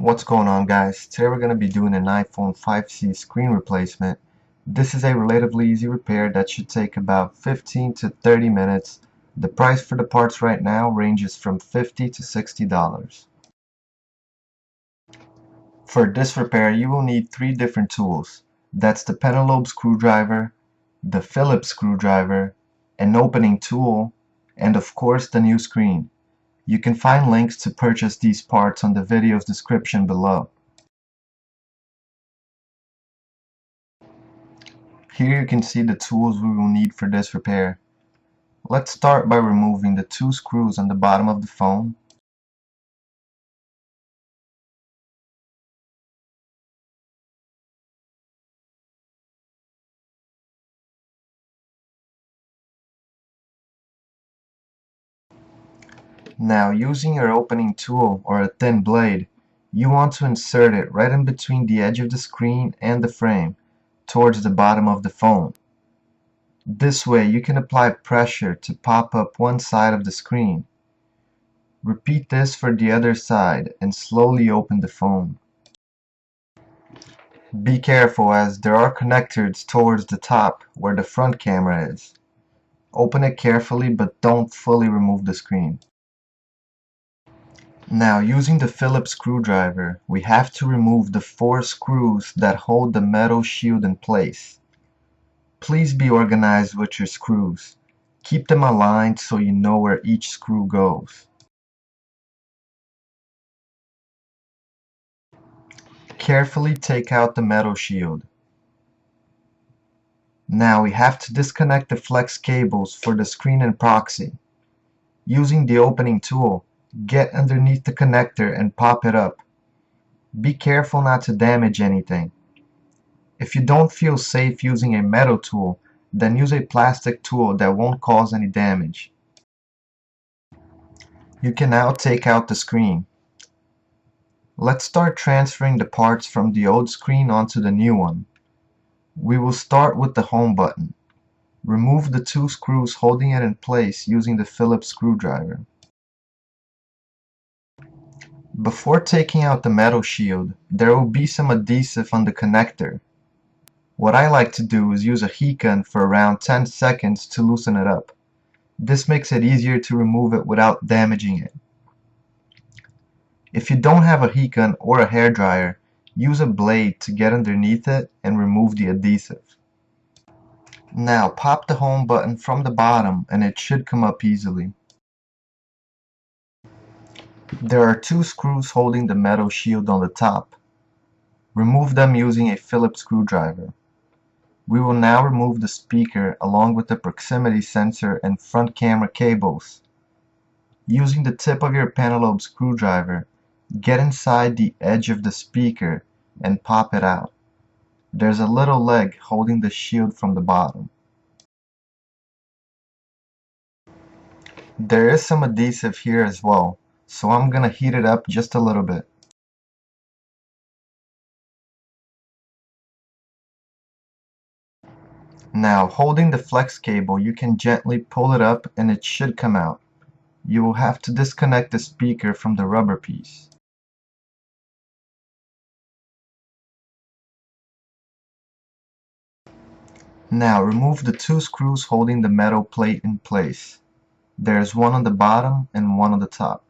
What's going on, guys? Today we're going to be doing an iPhone 5C screen replacement. This is a relatively easy repair that should take about 15 to 30 minutes. The price for the parts right now ranges from $50 to $60. For this repair you will need three different tools. That's the Pentalobe Screwdriver, the Phillips Screwdriver, an opening tool, and of course the new screen. You can find links to purchase these parts on the video's description below. Here you can see the tools we will need for this repair. Let's start by removing the two screws on the bottom of the phone. Now, using your opening tool or a thin blade, you want to insert it right in between the edge of the screen and the frame, towards the bottom of the phone. This way you can apply pressure to pop up one side of the screen. Repeat this for the other side and slowly open the phone. Be careful, as there are connectors towards the top where the front camera is. Open it carefully, but don't fully remove the screen. Now, using the Phillips screwdriver, we have to remove the 4 screws that hold the metal shield in place. Please be organized with your screws. Keep them aligned so you know where each screw goes. Carefully take out the metal shield. Now we have to disconnect the flex cables for the screen and proxy. Using the opening tool, get underneath the connector and pop it up. Be careful not to damage anything. If you don't feel safe using a metal tool, then use a plastic tool that won't cause any damage. You can now take out the screen. Let's start transferring the parts from the old screen onto the new one. We will start with the home button. Remove the 2 screws holding it in place using the Phillips screwdriver. Before taking out the metal shield, there will be some adhesive on the connector. What I like to do is use a heat gun for around 10 seconds to loosen it up. This makes it easier to remove it without damaging it. If you don't have a heat gun or a hairdryer, use a blade to get underneath it and remove the adhesive. Now pop the home button from the bottom and it should come up easily. There are 2 screws holding the metal shield on the top. Remove them using a Phillips screwdriver. We will now remove the speaker along with the proximity sensor and front camera cables. Using the tip of your Pentalobe screwdriver, get inside the edge of the speaker and pop it out. There's a little leg holding the shield from the bottom. There is some adhesive here as well, so I'm gonna heat it up just a little bit. Now, holding the flex cable, you can gently pull it up and it should come out. You will have to disconnect the speaker from the rubber piece. Now, remove the 2 screws holding the metal plate in place. There's one on the bottom and one on the top.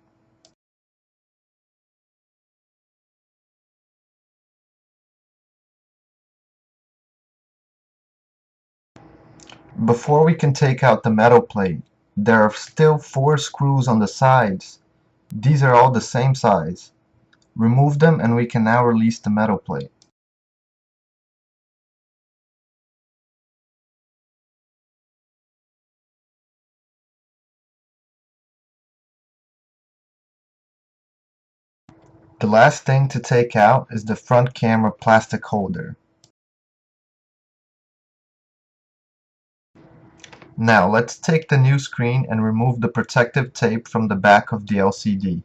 Before we can take out the metal plate, there are still 4 screws on the sides. These are all the same size. Remove them and we can now release the metal plate. The last thing to take out is the front camera plastic holder. Now let's take the new screen and remove the protective tape from the back of the LCD.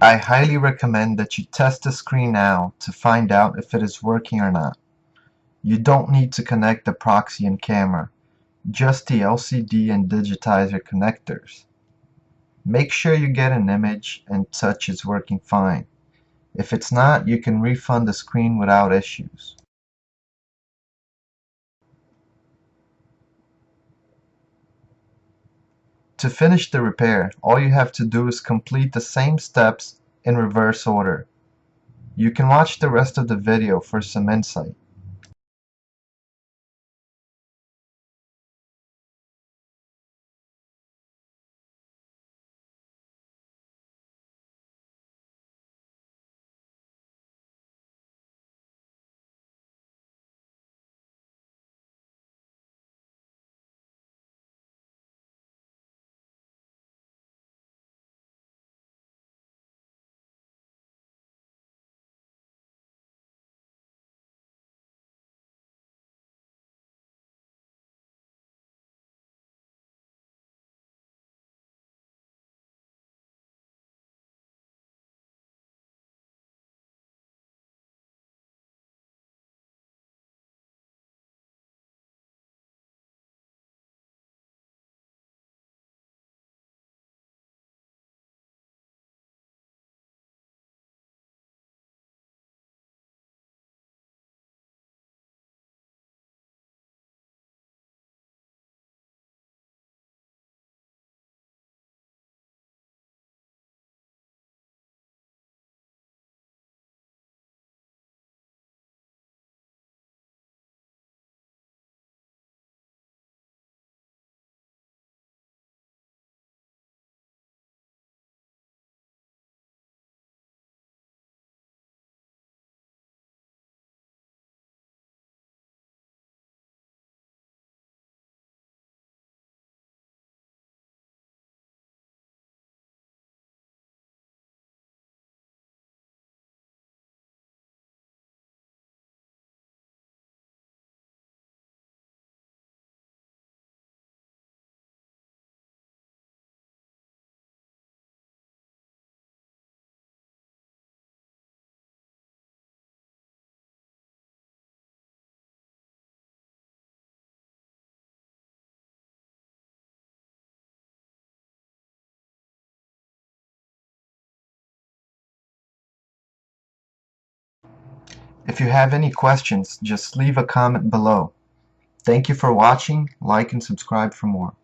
I highly recommend that you test the screen now to find out if it is working or not. You don't need to connect the proxy and camera, just the LCD and digitizer connectors. Make sure you get an image and touch is working fine. If it's not, you can refund the screen without issues. To finish the repair, all you have to do is complete the same steps in reverse order. You can watch the rest of the video for some insight. If you have any questions, just leave a comment below. Thank you for watching, like and subscribe for more.